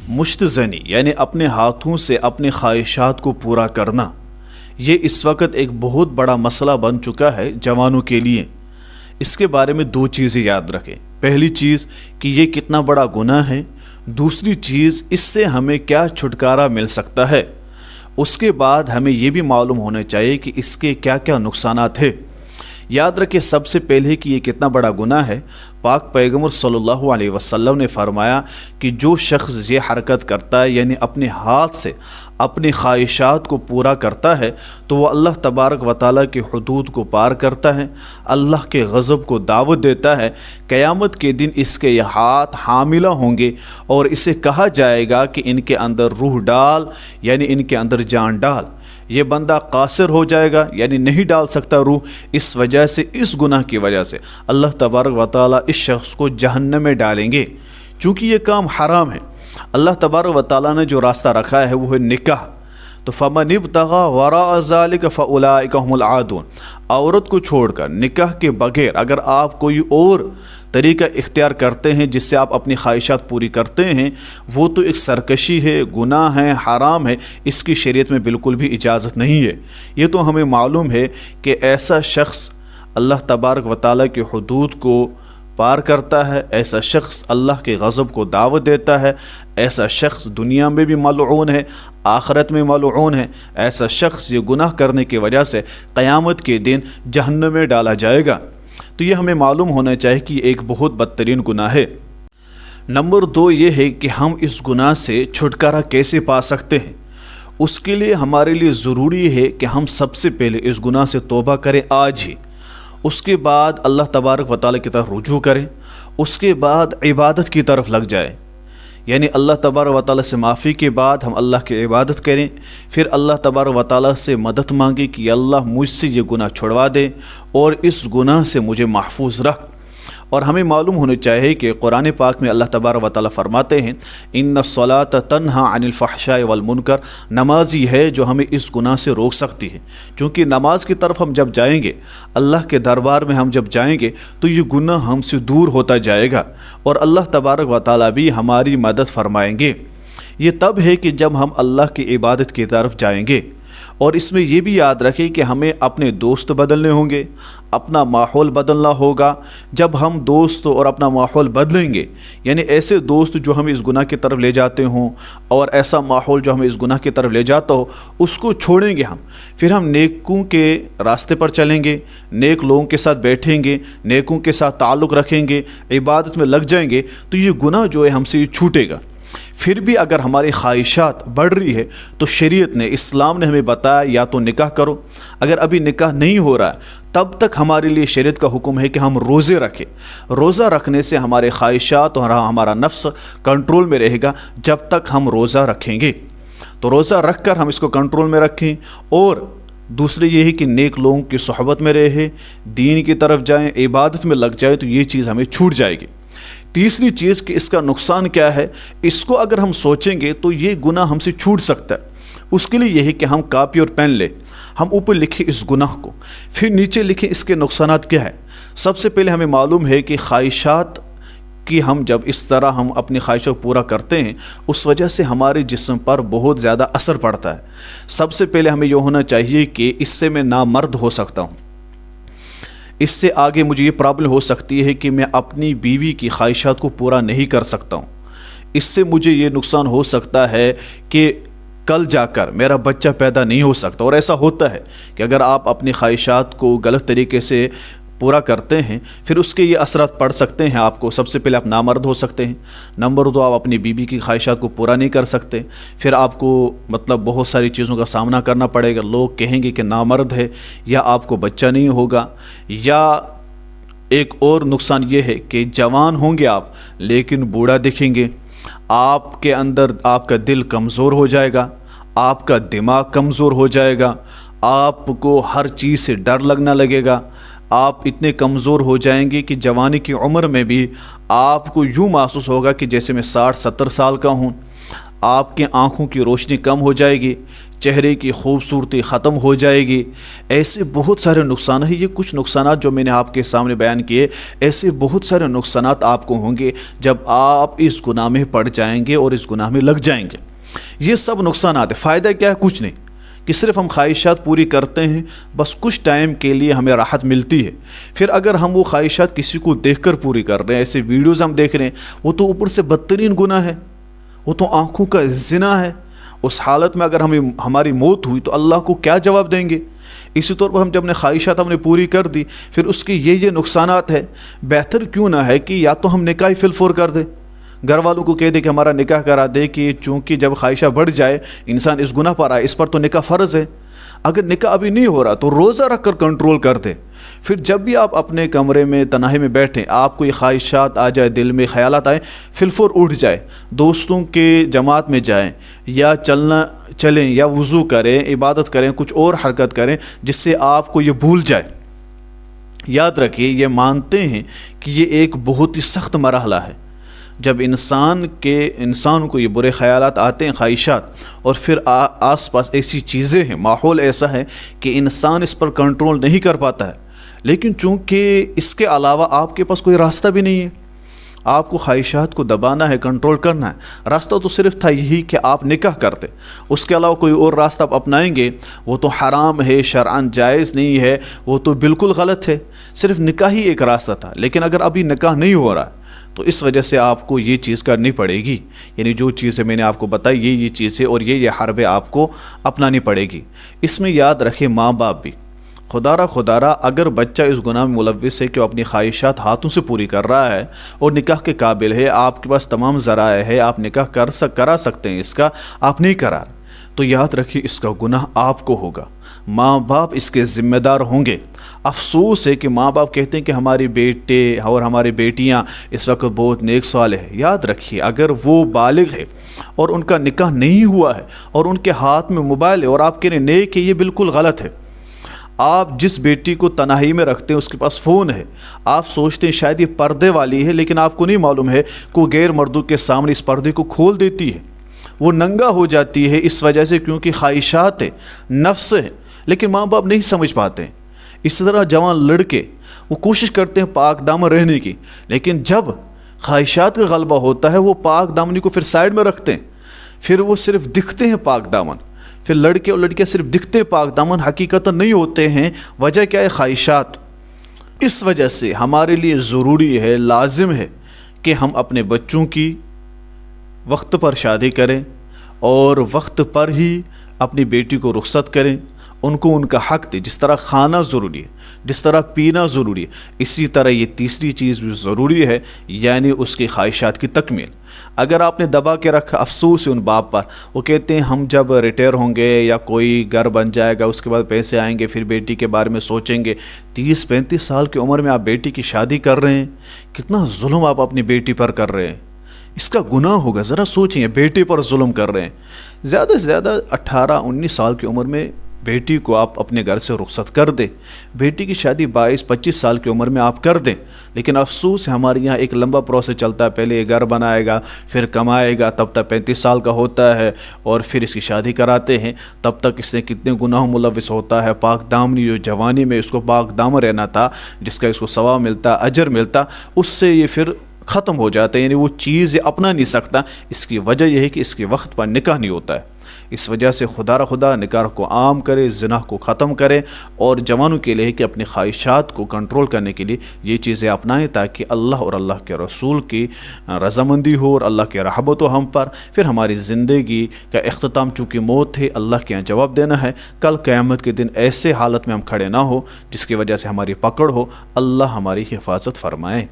مشت زنی یعنی اپنے ہاتھوں سے اپنے خواہشات کو پورا کرنا، یہ اس وقت ایک بہت بڑا مسئلہ بن چکا ہے جوانوں کے لیے۔ اس کے بارے میں دو چیزیں یاد رکھیں۔ پہلی چیز کہ یہ کتنا بڑا گناہ ہے، دوسری چیز اس سے ہمیں کیا چھٹکارا مل سکتا ہے۔ اس کے بعد ہمیں یہ بھی معلوم ہونا چاہیے کہ اس کے کیا کیا نقصانات ہیں۔ یاد رکھیں سب سے پہلے کہ یہ کتنا بڑا گناہ ہے۔ پاک پیغمبر صلی اللہ علیہ وسلم نے فرمایا کہ جو شخص یہ حرکت کرتا ہے یعنی اپنے ہاتھ سے اپنی خواہشات کو پورا کرتا ہے تو وہ اللہ تبارک و تعالیٰ کی حدود کو پار کرتا ہے، اللہ کے غضب کو دعوت دیتا ہے۔ قیامت کے دن اس کے یہ ہاتھ حاملہ ہوں گے اور اسے کہا جائے گا کہ ان کے اندر روح ڈال، یعنی ان کے اندر جان ڈال۔ یہ بندہ قاصر ہو جائے گا، یعنی نہیں ڈال سکتا روح، اس وجہ سے، اس گناہ کی وجہ سے اللہ تبارک و تعالیٰ اس شخص کو جہنم میں ڈالیں گے، چونکہ یہ کام حرام ہے۔ اللہ تبارک و تعالیٰ نے جو راستہ رکھا ہے وہ ہے نکاح، تو فمن ابتغى وراء ذلك فاولئک هم العادون۔ عورت کو چھوڑ کر، نکاح کے بغیر اگر آپ کوئی اور طریقہ اختیار کرتے ہیں جس سے آپ اپنی خواہشات پوری کرتے ہیں، وہ تو ایک سرکشی ہے، گناہ ہے، حرام ہے، اس کی شریعت میں بالکل بھی اجازت نہیں ہے۔ یہ تو ہمیں معلوم ہے کہ ایسا شخص اللہ تبارک و تعالیٰ کی حدود کو پار کرتا ہے، ایسا شخص اللہ کے غضب کو دعوت دیتا ہے، ایسا شخص دنیا میں بھی ملعون ہے، آخرت میں ملعون ہے۔ ایسا شخص یہ گناہ کرنے کی وجہ سے قیامت کے دن جہنم میں ڈالا جائے گا۔ تو یہ ہمیں معلوم ہونا چاہیے کہ یہ ایک بہت بدترین گناہ ہے۔ نمبر 2 یہ ہے کہ ہم اس گناہ سے چھٹکارا کیسے پا سکتے ہیں۔ اس کے لیے ہمارے لیے ضروری ہے کہ ہم سب سے پہلے اس گناہ سے توبہ کریں آج ہی، اس کے بعد اللہ تبارک و تعالیٰ کی طرف رجوع کریں، اس کے بعد عبادت کی طرف لگ جائیں، یعنی اللہ تبارک و تعالیٰ سے معافی کے بعد ہم اللہ کی عبادت کریں، پھر اللہ تبارک و تعالیٰ سے مدد مانگیں کہ اللہ مجھ سے یہ گناہ چھڑوا دے اور اس گناہ سے مجھے محفوظ رکھ۔ اور ہمیں معلوم ہونا چاہیے کہ قرآن پاک میں اللہ تبارک و تعالیٰ فرماتے ہیں ان الصلاۃ تنہی عن الفحشاء والمنکر، نماز ہی ہے جو ہمیں اس گناہ سے روک سکتی ہے، چونکہ نماز کی طرف ہم جب جائیں گے، اللہ کے دربار میں ہم جب جائیں گے تو یہ گناہ ہم سے دور ہوتا جائے گا اور اللہ تبارک و تعالیٰ بھی ہماری مدد فرمائیں گے۔ یہ تب ہے کہ جب ہم اللہ کی عبادت کی طرف جائیں گے۔ اور اس میں یہ بھی یاد رکھیں کہ ہمیں اپنے دوست بدلنے ہوں گے، اپنا ماحول بدلنا ہوگا۔ جب ہم دوست اور اپنا ماحول بدلیں گے، یعنی ایسے دوست جو ہمیں اس گناہ کی طرف لے جاتے ہوں اور ایسا ماحول جو ہمیں اس گناہ کی طرف لے جاتا ہو، اس کو چھوڑیں گے ہم، پھر ہم نیکوں کے راستے پر چلیں گے، نیک لوگوں کے ساتھ بیٹھیں گے، نیکوں کے ساتھ تعلق رکھیں گے، عبادت میں لگ جائیں گے، تو یہ گناہ جو ہے ہم سے یہ چھوٹے گا۔ پھر بھی اگر ہماری خواہشات بڑھ رہی ہے تو شریعت نے، اسلام نے ہمیں بتایا یا تو نکاح کرو، اگر ابھی نکاح نہیں ہو رہا ہے تب تک ہمارے لیے شریعت کا حکم ہے کہ ہم روزے رکھیں۔ روزہ رکھنے سے ہمارے خواہشات اور ہمارا نفس کنٹرول میں رہے گا جب تک ہم روزہ رکھیں گے۔ تو روزہ رکھ کر ہم اس کو کنٹرول میں رکھیں، اور دوسرے یہ ہے کہ نیک لوگوں کی صحبت میں رہے، دین کی طرف جائیں، عبادت میں لگ جائے، تو یہ چیز ہمیں چھوٹ جائے گی۔ تیسری چیز کہ اس کا نقصان کیا ہے، اس کو اگر ہم سوچیں گے تو یہ گناہ ہم سے چھوٹ سکتا ہے۔ اس کے لیے یہ ہے کہ ہم کاپی اور پین لیں، ہم اوپر لکھیں اس گناہ کو، پھر نیچے لکھیں اس کے نقصانات کیا ہے۔ سب سے پہلے ہمیں معلوم ہے کہ خواہشات کی ہم جب اس طرح ہم اپنی خواہشوں کو پورا کرتے ہیں، اس وجہ سے ہمارے جسم پر بہت زیادہ اثر پڑتا ہے۔ سب سے پہلے ہمیں یہ ہونا چاہیے کہ اس سے میں نامرد ہو سکتا ہوں، اس سے آگے مجھے یہ پرابلم ہو سکتی ہے کہ میں اپنی بیوی کی خواہشات کو پورا نہیں کر سکتا ہوں، اس سے مجھے یہ نقصان ہو سکتا ہے کہ کل جا کر میرا بچہ پیدا نہیں ہو سکتا۔ اور ایسا ہوتا ہے کہ اگر آپ اپنی خواہشات کو غلط طریقے سے پورا کرتے ہیں، پھر اس کے یہ اثرات پڑ سکتے ہیں آپ کو۔ سب سے پہلے آپ نامرد ہو سکتے ہیں، نمبر 2 آپ اپنی بیوی کی خواہشات کو پورا نہیں کر سکتے، پھر آپ کو بہت ساری چیزوں کا سامنا کرنا پڑے گا، لوگ کہیں گے کہ نامرد ہے، یا آپ کو بچہ نہیں ہوگا، یا ایک اور نقصان یہ ہے کہ جوان ہوں گے آپ لیکن بوڑھا دکھیں گے، آپ کے اندر آپ کا دل کمزور ہو جائے گا، آپ کا دماغ کمزور ہو جائے گا، آپ کو ہر چیز سے ڈر لگنا لگے گا، آپ اتنے کمزور ہو جائیں گے کہ جوانی کی عمر میں بھی آپ کو یوں محسوس ہوگا کہ جیسے میں 60-70 سال کا ہوں۔ آپ کی آنکھوں کی روشنی کم ہو جائے گی، چہرے کی خوبصورتی ختم ہو جائے گی، ایسے بہت سارے نقصان ہیں۔ یہ کچھ نقصانات جو میں نے آپ کے سامنے بیان کیے، ایسے بہت سارے نقصانات آپ کو ہوں گے جب آپ اس گناہ میں پڑ جائیں گے اور اس گناہ میں لگ جائیں گے۔ یہ سب نقصانات ہیں، فائدہ کیا ہے؟ کچھ نہیں، کہ صرف ہم خواہشات پوری کرتے ہیں، بس کچھ ٹائم کے لیے ہمیں راحت ملتی ہے۔ پھر اگر ہم وہ خواہشات کسی کو دیکھ کر پوری کر رہے ہیں، ایسے ویڈیوز ہم دیکھ رہے ہیں، وہ تو اوپر سے بدترین گناہ ہے، وہ تو آنکھوں کا زنا ہے۔ اس حالت میں اگر ہماری موت ہوئی تو اللہ کو کیا جواب دیں گے؟ اسی طور پر ہم جب اپنے خواہشات ہم نے پوری کر دی، پھر اس کے یہ نقصانات ہیں۔ بہتر کیوں نہ ہے کہ یا تو ہم نکاح فی الفور کر دیں، گھر والوں کو کہہ دے کہ ہمارا نکاح کرا دے، کہ چونکہ جب خواہشہ بڑھ جائے انسان اس گناہ پر آئے، اس پر تو نکاح فرض ہے۔ اگر نکاح ابھی نہیں ہو رہا تو روزہ رکھ کر کنٹرول کر دے۔ پھر جب بھی آپ اپنے کمرے میں تنہائی میں بیٹھیں، آپ کو یہ خواہشات آ جائے، دل میں خیالات آئیں، فی الفور اٹھ جائے، دوستوں کے جماعت میں جائیں، یا چلیں، یا وضو کریں، عبادت کریں، کچھ اور حرکت کریں جس سے آپ کو یہ بھول جائے۔ یاد رکھیے، یہ مانتے ہیں کہ یہ ایک بہت ہی سخت مرحلہ ہے، جب انسان کو یہ برے خیالات آتے ہیں، خواہشات، اور پھر آس پاس ایسی چیزیں ہیں، ماحول ایسا ہے کہ انسان اس پر کنٹرول نہیں کر پاتا ہے۔ لیکن چونکہ اس کے علاوہ آپ کے پاس کوئی راستہ بھی نہیں ہے، آپ کو خواہشات کو دبانا ہے، کنٹرول کرنا ہے، راستہ تو صرف تھا یہی کہ آپ نکاح کرتے، اس کے علاوہ کوئی اور راستہ آپ اپنائیں گے وہ تو حرام ہے، شرعاً جائز نہیں ہے، وہ تو بالکل غلط ہے۔ صرف نکاح ہی ایک راستہ تھا، لیکن اگر ابھی نکاح نہیں ہو رہا تو اس وجہ سے آپ کو یہ چیز کرنی پڑے گی، یعنی جو چیزیں میں نے آپ کو بتائی، یہ چیزیں اور یہ حربیں آپ کو اپنانی پڑے گی۔ اس میں یاد رکھے، ماں باپ بھی خدا را اگر بچہ اس گناہ میں ملوث ہے کہ وہ اپنی خواہشات ہاتھوں سے پوری کر رہا ہے اور نکاح کے قابل ہے، آپ کے پاس تمام ذرائع ہے، آپ نکاح کرا سکتے ہیں، اس کا آپ نہیں کرا، تو یاد رکھیے اس کا گناہ آپ کو ہوگا، ماں باپ اس کے ذمہ دار ہوں گے۔ افسوس ہے کہ ماں باپ کہتے ہیں کہ ہمارے بیٹے اور ہماری بیٹیاں اس وقت بہت نیک صالح ہیں۔ یاد رکھیے، اگر وہ بالغ ہے اور ان کا نکاح نہیں ہوا ہے اور ان کے ہاتھ میں موبائل ہے اور آپ کہہ رہے ہیں نیک ہے، یہ بالکل غلط ہے۔ آپ جس بیٹی کو تنہائی میں رکھتے ہیں، اس کے پاس فون ہے، آپ سوچتے ہیں شاید یہ پردے والی ہے، لیکن آپ کو نہیں معلوم ہے کہ وہ غیر مردوں کے سامنے اس پردے کو کھول دیتی ہے، وہ ننگا ہو جاتی ہے اس وجہ سے، کیونکہ خواہشات ہے، نفس ہے، لیکن ماں باپ نہیں سمجھ پاتے ہیں۔ اسی طرح جوان لڑکے وہ کوشش کرتے ہیں پاک دامن رہنے کی، لیکن جب خواہشات کا غلبہ ہوتا ہے وہ پاک دامنی کو پھر سائڈ میں رکھتے ہیں، پھر وہ صرف دکھتے ہیں پاک دامن، پھر لڑکے اور لڑکیاں صرف دکھتے ہیں پاک دامن، حقیقتاً نہیں ہوتے ہیں۔ وجہ کیا ہے؟ خواہشات۔ اس وجہ سے ہمارے لیے ضروری ہے، لازم ہے کہ ہم اپنے بچوں کی وقت پر شادی کریں اور وقت پر ہی اپنی بیٹی کو رخصت کریں، ان کو ان کا حق دیں۔ جس طرح کھانا ضروری ہے، جس طرح پینا ضروری ہے، اسی طرح یہ تیسری چیز بھی ضروری ہے، یعنی اس کی خواہشات کی تکمیل۔ اگر آپ نے دبا کے رکھا، افسوس ہے ان باپ پر، وہ کہتے ہیں ہم جب ریٹائر ہوں گے یا کوئی گھر بن جائے گا، اس کے بعد پیسے آئیں گے، پھر بیٹی کے بارے میں سوچیں گے۔ 30-35 سال کی عمر میں آپ بیٹی کی شادی کر رہے ہیں، کتنا ظلم آپ اپنی بیٹی پر کر رہے ہیں، اس کا گناہ ہوگا۔ ذرا سوچیں، بیٹے پر ظلم کر رہے ہیں۔ زیادہ سے زیادہ 18-19 سال کی عمر میں بیٹی کو آپ اپنے گھر سے رخصت کر دیں، بیٹی کی شادی 22-25 سال کی عمر میں آپ کر دیں۔ لیکن افسوس ہے، ہمارے یہاں ایک لمبا پروسیس چلتا ہے، پہلے یہ گھر بنائے گا، پھر کمائے گا، تب تک 35 سال کا ہوتا ہے، اور پھر اس کی شادی کراتے ہیں، تب تک اس نے کتنے گناہوں ملوث ہوتا ہے۔ پاک دامنی جو جوانی میں اس کو پاک دامن رہنا تھا، جس کا اس کو ثواب ملتا، اجر ملتا، اس سے یہ پھر ختم ہو جاتا ہے، یعنی وہ چیز اپنا نہیں سکتا۔ اس کی وجہ یہ ہے کہ اس کے وقت پر نکاح نہیں ہوتا ہے۔ اس وجہ سے خدا نکاح کو عام کرے، زنا کو ختم کرے، اور جوانوں کے لیے کہ اپنی خواہشات کو کنٹرول کرنے کے لیے یہ چیزیں اپنائیں، تاکہ اللہ اور اللہ کے رسول کی رضامندی ہو اور اللہ کی رحمت ہو ہم پر۔ پھر ہماری زندگی کا اختتام چونکہ موت ہے، اللہ کے یہاں جواب دینا ہے، کل قیامت کے دن ایسے حالت میں ہم کھڑے نہ ہو جس کی وجہ سے ہماری پکڑ ہو۔ اللہ ہماری حفاظت فرمائے۔